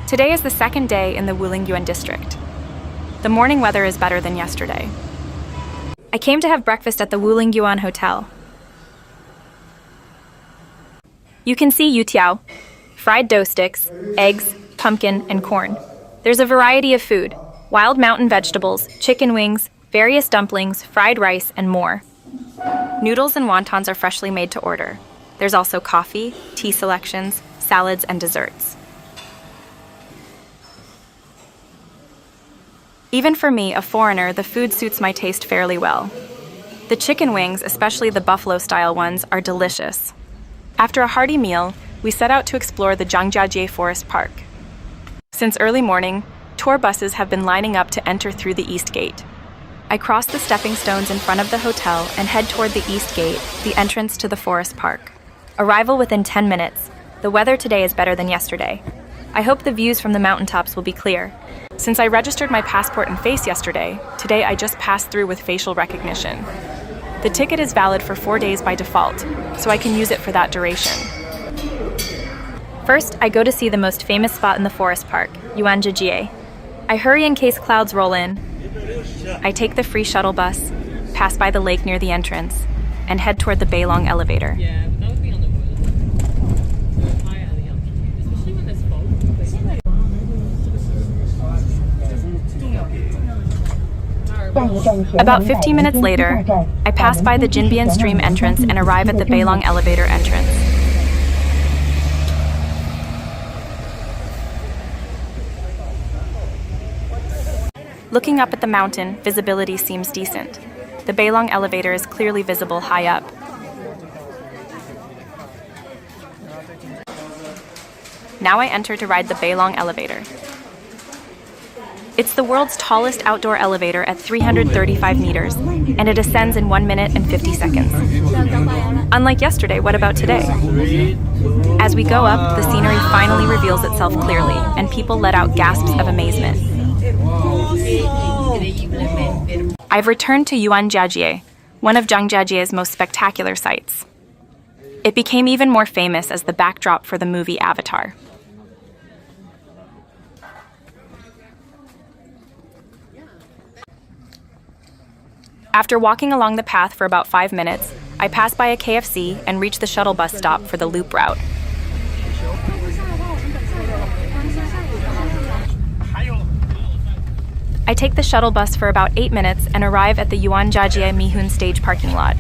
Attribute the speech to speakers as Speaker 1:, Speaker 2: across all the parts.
Speaker 1: Today is the second day in the Wulingyuan district. The morning weather is better than yesterday. I came to have breakfast at the Wulingyuan Hotel. You can see youtiao, fried dough sticks, eggs, pumpkin, and corn. There's a variety of food, wild mountain vegetables, chicken wings, various dumplings, fried rice, and more. Noodles and wontons are freshly made to order. There's also coffee, tea selections, salads, and desserts. Even for me, a foreigner, the food suits my taste fairly well. The chicken wings, especially the buffalo-style ones, are delicious. After a hearty meal, we set out to explore the Zhangjiajie Forest Park. Since early morning, tour buses have been lining up to enter through the East Gate. I cross the stepping stones in front of the hotel and head toward the East Gate, the entrance to the forest park. Arrival within 10 minutes. The weather today is better than yesterday. I hope the views from the mountaintops will be clear. Since I registered my passport and face yesterday, today I just passed through with facial recognition. The ticket is valid for 4 days by default, so I can use it for that duration. First, I go to see the most famous spot in the forest park, Yuanjiajie. I hurry in case clouds roll in. I take the free shuttle bus, pass by the lake near the entrance, and head toward the Bailong Elevator. About 15 minutes later, I pass by the Jinbian Stream entrance and arrive at the Bailong Elevator entrance. Looking up at the mountain, visibility seems decent. The Bailong Elevator is clearly visible high up. Now I enter to ride the Bailong Elevator. It's the world's tallest outdoor elevator at 335 meters, and it ascends in 1 minute and 50 seconds. Unlike yesterday, what about today? As we go up, the scenery finally reveals itself clearly, and people let out gasps of amazement. I've returned to Yuanjiajie, one of Zhangjiajie's most spectacular sites. It became even more famous as the backdrop for the movie Avatar. After walking along the path for about 5 minutes, I pass by a KFC and reach the shuttle bus stop for the loop route. I take the shuttle bus for about 8 minutes and arrive at the Yuanjiajie Mihun stage parking lot.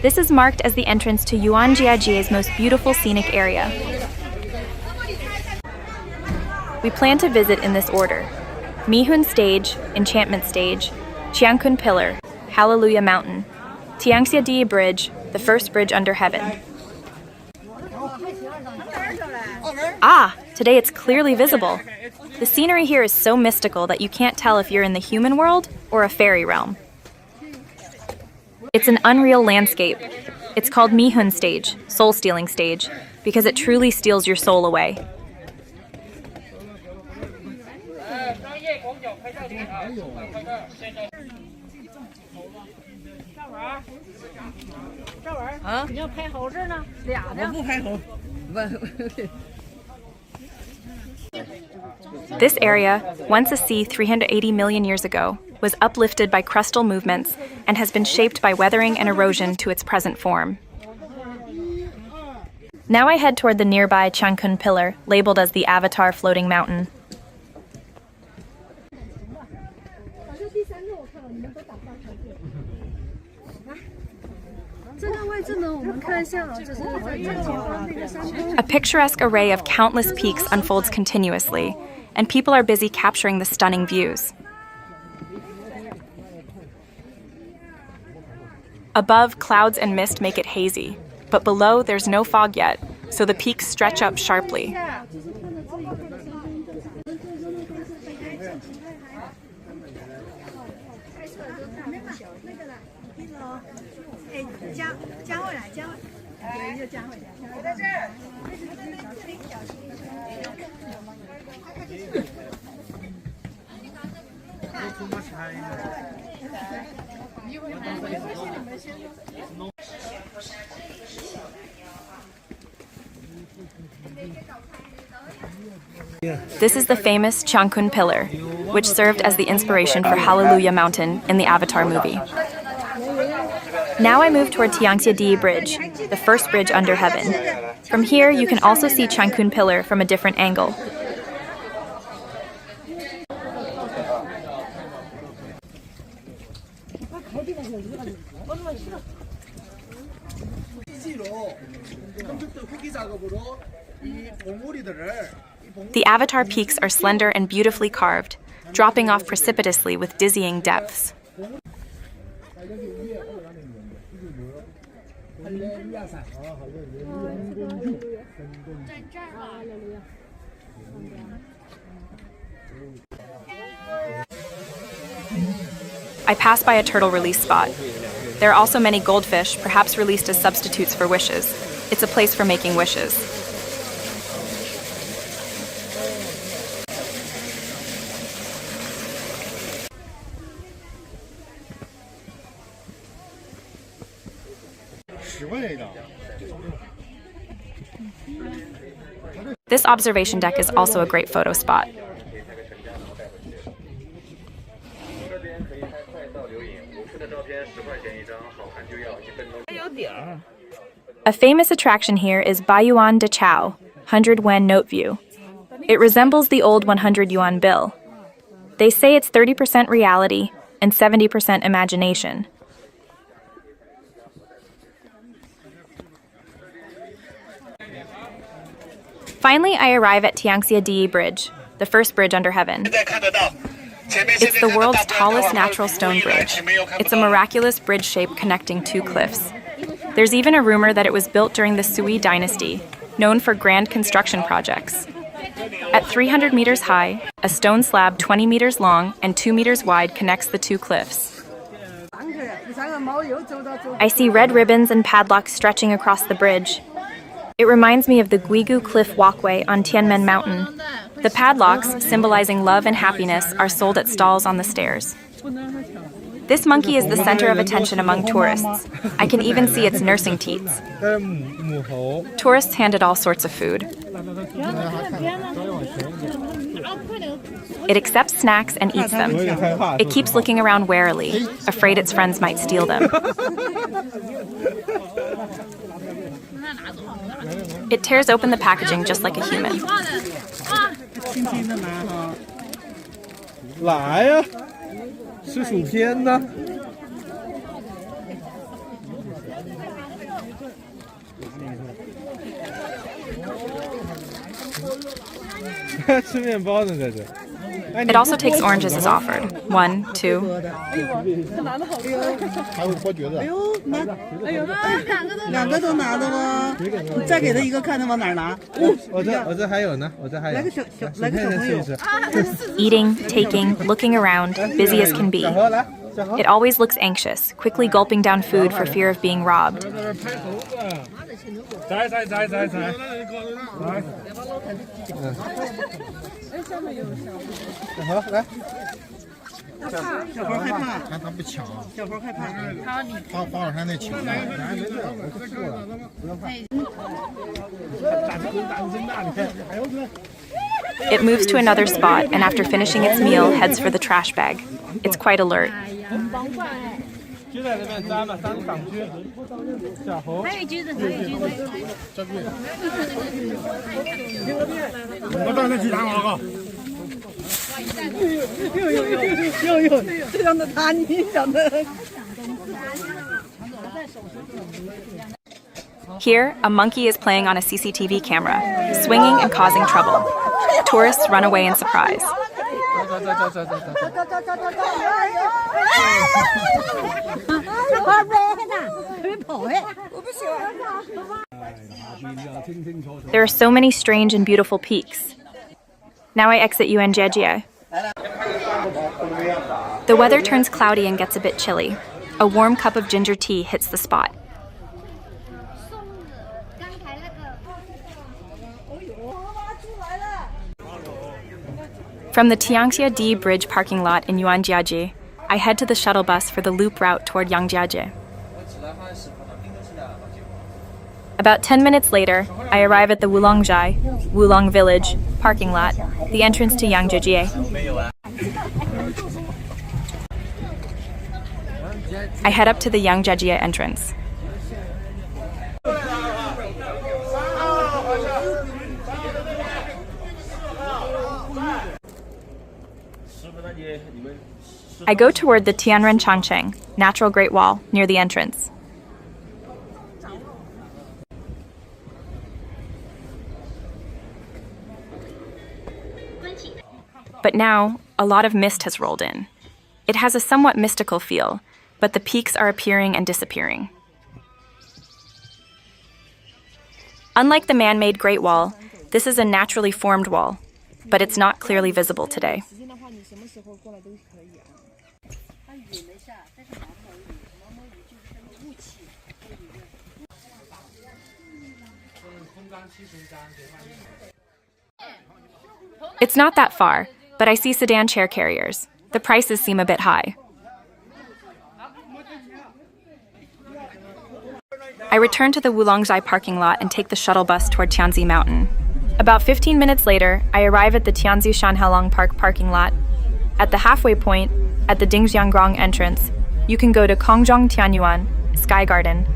Speaker 1: This is marked as the entrance to Yuanjiajie's most beautiful scenic area. We plan to visit in this order: Mihun Stage, Enchantment Stage, Qiankun Pillar, Hallelujah Mountain, Tianxia Diyi Bridge, the first bridge under heaven. Ah, today it's clearly visible. The scenery here is so mystical that you can't tell if you're in the human world or a fairy realm. It's an unreal landscape. It's called Mihun Stage, soul-stealing stage, because it truly steals your soul away. This area, once a sea 380 million years ago, was uplifted by crustal movements and has been shaped by weathering and erosion to its present form. Now I head toward the nearby Qiankun Pillar, labeled as the Avatar Floating Mountain. A picturesque array of countless peaks unfolds continuously, and people are busy capturing the stunning views. Above, clouds and mist make it hazy, but below there's no fog yet, so the peaks stretch up sharply. This is the famous Changkun Pillar, which served as the inspiration for Hallelujah Mountain in the Avatar movie. Now I move toward Tianxia Diyi Bridge, the first bridge under heaven. From here, you can also see Changkun Pillar from a different angle. The Avatar peaks are slender and beautifully carved, dropping off precipitously with dizzying depths. I pass by a turtle release spot. There are also many goldfish, perhaps released as substitutes for wishes. It's a place for making wishes. This observation deck is also a great photo spot. A famous attraction here is Baiyuan de Chao, 100 Yuan note view. It resembles the old 100 Yuan bill. They say it's 30% reality and 70% imagination. Finally, I arrive at Tianxia Diyi Bridge, the first bridge under heaven. It's the world's tallest natural stone bridge. It's a miraculous bridge shape connecting two cliffs. There's even a rumor that it was built during the Sui dynasty, known for grand construction projects. At 300 meters high, a stone slab 20 meters long and 2 meters wide connects the two cliffs. I see red ribbons and padlocks stretching across the bridge. It reminds me of the Guigu Cliff Walkway on Tianzi Mountain. The padlocks, symbolizing love and happiness, are sold at stalls on the stairs. This monkey is the center of attention among tourists. I can even see its nursing teats. Tourists hand it all sorts of food. It accepts snacks and eats them. It keeps looking around warily, afraid its friends might steal them. It tears open the packaging just like a human. It also takes oranges as offered. 1, 2. Eating, taking, looking around, busy as can be. It always looks anxious, quickly gulping down food for fear of being robbed. It moves to another spot and after finishing its meal heads for the trash bag. It's quite alert. Here, a monkey is playing on a CCTV camera, swinging and causing trouble. Tourists run away in surprise. There are so many strange and beautiful peaks. Now I exit Yuanjiajie. The weather turns cloudy and gets a bit chilly. A warm cup of ginger tea hits the spot. From the Tianxia Diyi Bridge parking lot in Yuanjiajie, I head to the shuttle bus for the loop route toward Yangjiajie. About 10 minutes later, I arrive at the Wulong Village parking lot, the entrance to Yangjiajie. I head up to the Yangjiajie entrance. I go toward the Tianren Changcheng, natural Great Wall, near the entrance. But now, a lot of mist has rolled in. It has a somewhat mystical feel, but the peaks are appearing and disappearing. Unlike the man-made Great Wall, this is a naturally formed wall, but it's not clearly visible today. It's not that far, but I see sedan chair carriers. The prices seem a bit high. I return to the Huangshizhai parking lot and take the shuttle bus toward Tianzi Mountain. About 15 minutes later, I arrive at the Tianzi Shanhailong Park parking lot. At the halfway point, at the Dingjiangrong entrance, you can go to Kongzhong Tianyuan, Sky Garden,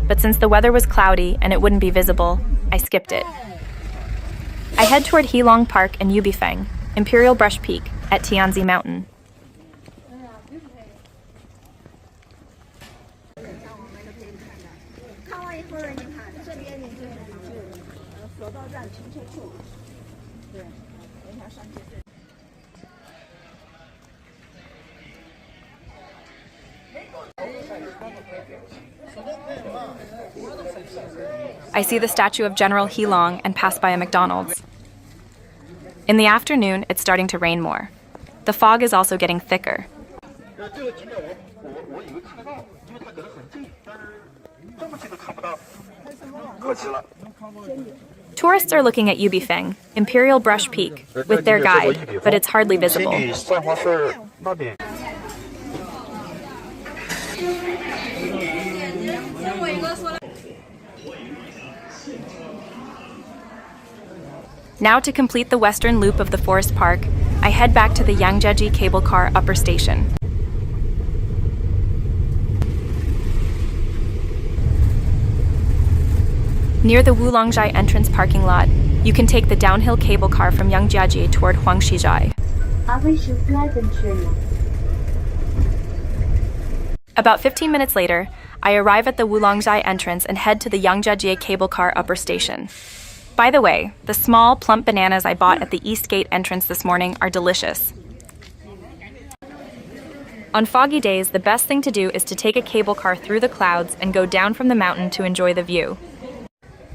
Speaker 1: but since the weather was cloudy and it wouldn't be visible, I skipped it. I head toward Heilong Park and Yubifeng, Imperial Brush Peak, at Tianzi Mountain. I see the statue of General Heilong and pass by a McDonald's. In the afternoon, it's starting to rain more. The fog is also getting thicker. Tourists are looking at Yubifeng, Imperial Brush Peak, with their guide, but it's hardly visible. Now to complete the western loop of the forest park, I head back to the Yangjiajie cable car upper station. Near the Wulongshizhai entrance parking lot, you can take the downhill cable car from Yangjiajie toward Huangshizhai. About 15 minutes later, I arrive at the Wulongshizhai entrance and head to the Yangjiajie cable car upper station. By the way, the small, plump bananas I bought at the East Gate entrance this morning are delicious. On foggy days, the best thing to do is to take a cable car through the clouds and go down from the mountain to enjoy the view.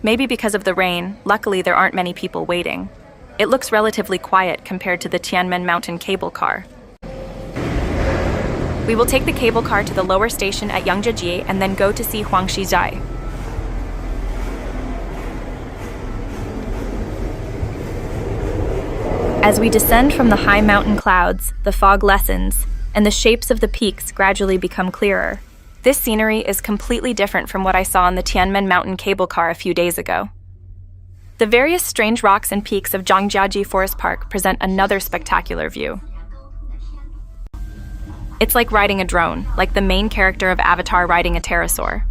Speaker 1: Maybe because of the rain, luckily there aren't many people waiting. It looks relatively quiet compared to the Tianmen Mountain cable car. We will take the cable car to the lower station at Yangjiajie and then go to see Huangshizhai. As we descend from the high mountain clouds, the fog lessens, and the shapes of the peaks gradually become clearer. This scenery is completely different from what I saw on the Tianmen Mountain cable car a few days ago. The various strange rocks and peaks of Zhangjiajie Forest Park present another spectacular view. It's like riding a drone, like the main character of Avatar riding a pterosaur.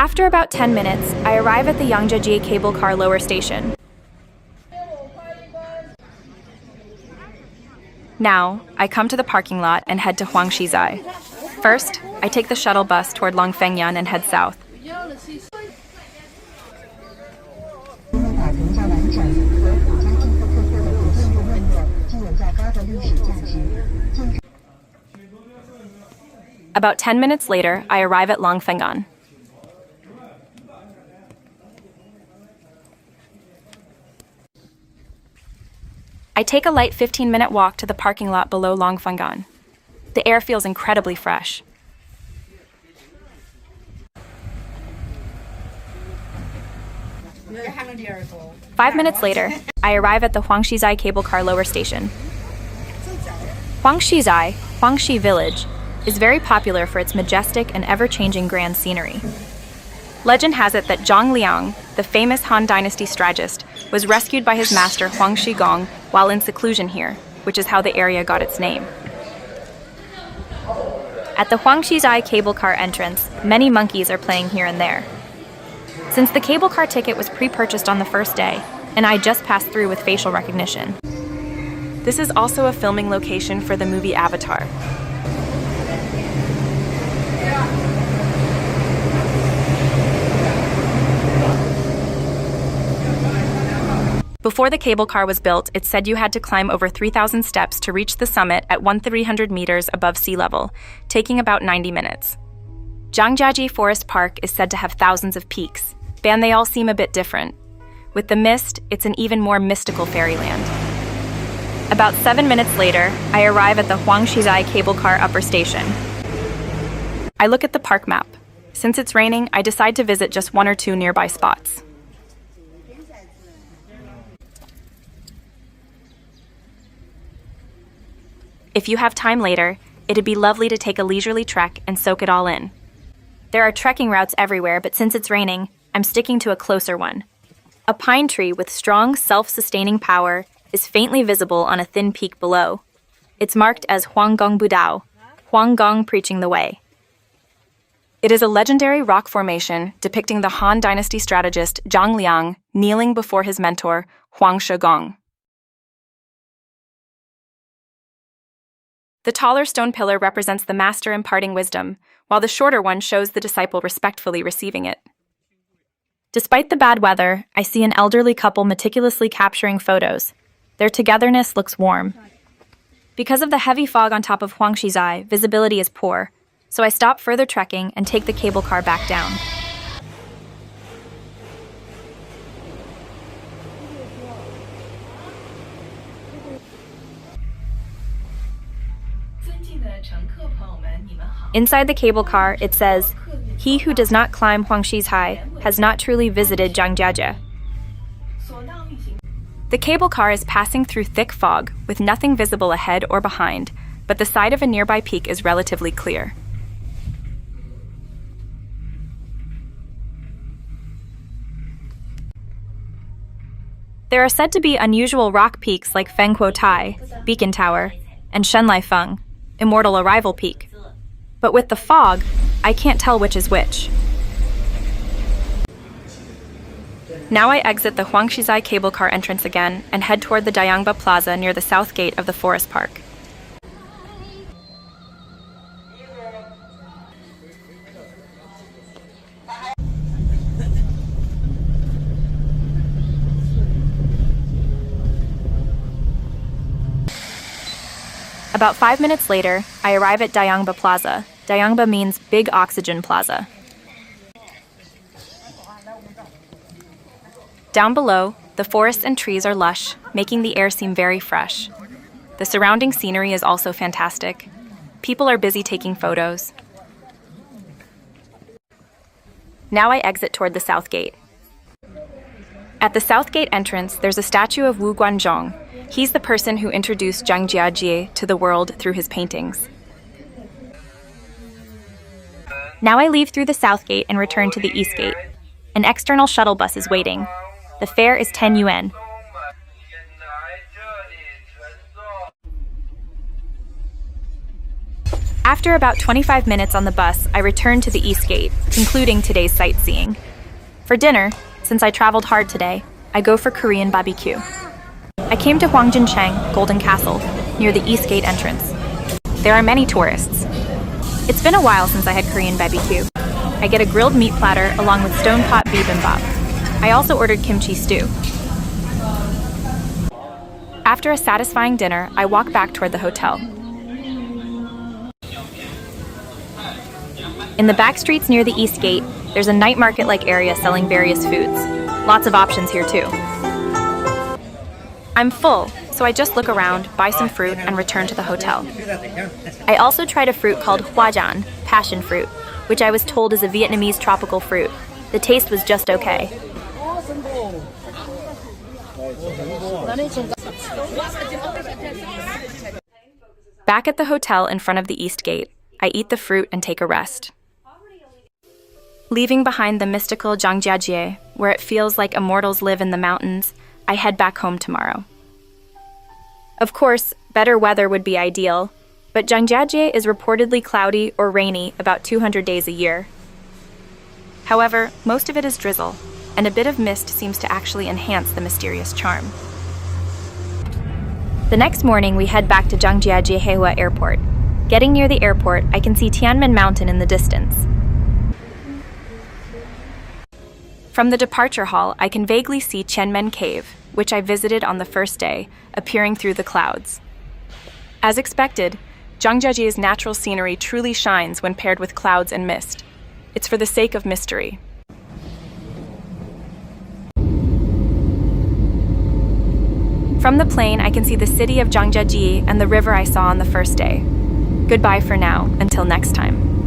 Speaker 1: After about 10 minutes, I arrive at the Yangjiajie cable car lower station. Now, I come to the parking lot and head to Huangshizhai. First, I take the shuttle bus toward Longfengyan and head south. About 10 minutes later, I arrive at Longfengyan. I take a light 15-minute walk to the parking lot below Longfangan. The air feels incredibly fresh. Five minutes later, I arrive at the Huangshizhai cable car lower station. Huangshizhai, Huangshi Village, is very popular for its majestic and ever-changing grand scenery. Legend has it that Zhang Liang, the famous Han Dynasty strategist, was rescued by his master Huang Shigong while in seclusion here, which is how the area got its name. At the Huangshizhai cable car entrance, many monkeys are playing here and there. Since the cable car ticket was pre-purchased on the first day, and I just passed through with facial recognition. This is also a filming location for the movie Avatar. Before the cable car was built, it said you had to climb over 3,000 steps to reach the summit at 1,300 meters above sea level, taking about 90 minutes. Zhangjiajie Forest Park is said to have thousands of peaks, and they all seem a bit different. With the mist, it's an even more mystical fairyland. About 7 minutes later, I arrive at the Huangshizhai cable car upper station. I look at the park map. Since it's raining, I decide to visit just one or two nearby spots. If you have time later, it'd be lovely to take a leisurely trek and soak it all in. There are trekking routes everywhere, but since it's raining, I'm sticking to a closer one. A pine tree with strong, self-sustaining power is faintly visible on a thin peak below. It's marked as Huanggong Budao, Huanggong preaching the way. It is a legendary rock formation depicting the Han Dynasty strategist Zhang Liang kneeling before his mentor, Huangshizhai. The taller stone pillar represents the master imparting wisdom, while the shorter one shows the disciple respectfully receiving it. Despite the bad weather, I see an elderly couple meticulously capturing photos. Their togetherness looks warm. Because of the heavy fog on top of Huangshizhai, visibility is poor, so I stop further trekking and take the cable car back down. Inside the cable car, it says, "He who does not climb Huangshizhai has not truly visited Zhangjiajie." The cable car is passing through thick fog with nothing visible ahead or behind, but the side of a nearby peak is relatively clear. There are said to be unusual rock peaks like Fengkuo Tai, Beacon Tower, and Shenlai Feng, Immortal Arrival Peak. But with the fog, I can't tell which is which. Now I exit the Huangshizhai cable car entrance again and head toward the Dayangba Plaza near the south gate of the forest park. About 5 minutes later, I arrive at Dayangba Plaza. Dayangba means Big Oxygen Plaza. Down below, the forests and trees are lush, making the air seem very fresh. The surrounding scenery is also fantastic. People are busy taking photos. Now I exit toward the south gate. At the south gate entrance, there's a statue of Wu Guanzhong. He's the person who introduced Zhangjiajie to the world through his paintings. Now I leave through the south gate and return to the east gate. An external shuttle bus is waiting. The fare is 10 yuan. After about 25 minutes on the bus, I return to the east gate, concluding today's sightseeing. For dinner, since I traveled hard today, I go for Korean barbecue. I came to Huangjiajie Golden Castle, near the East Gate entrance. There are many tourists. It's been a while since I had Korean barbecue. I get a grilled meat platter along with stone pot bibimbap. I also ordered kimchi stew. After a satisfying dinner, I walk back toward the hotel. In the back streets near the East Gate, there's a night market-like area selling various foods. Lots of options here too. I'm full, so I just look around, buy some fruit, and return to the hotel.
Speaker 2: I also tried a fruit called huajan, passion fruit, which I was told is a Vietnamese tropical fruit. The taste was just okay.
Speaker 1: Back at the hotel in front of the East Gate, I eat the fruit and take a rest. Leaving behind the mystical Zhangjiajie, where it feels like immortals live in the mountains, I head back home tomorrow. Of course, better weather would be ideal, but Zhangjiajie is reportedly cloudy or rainy about 200 days a year. However, most of it is drizzle, and a bit of mist seems to actually enhance the mysterious charm.
Speaker 2: The next morning, we head back to Zhangjiajie Heihua Airport. Getting near the airport, I can see Tianzi Mountain in the distance.
Speaker 1: From the departure hall, I can vaguely see Qianmen Cave, which I visited on the first day, appearing through the clouds. As expected, Zhangjiajie's natural scenery truly shines when paired with clouds and mist. It's for the sake of mystery. From the plane, I can see the city of Zhangjiajie and the river I saw on the first day. Goodbye for now, until next time.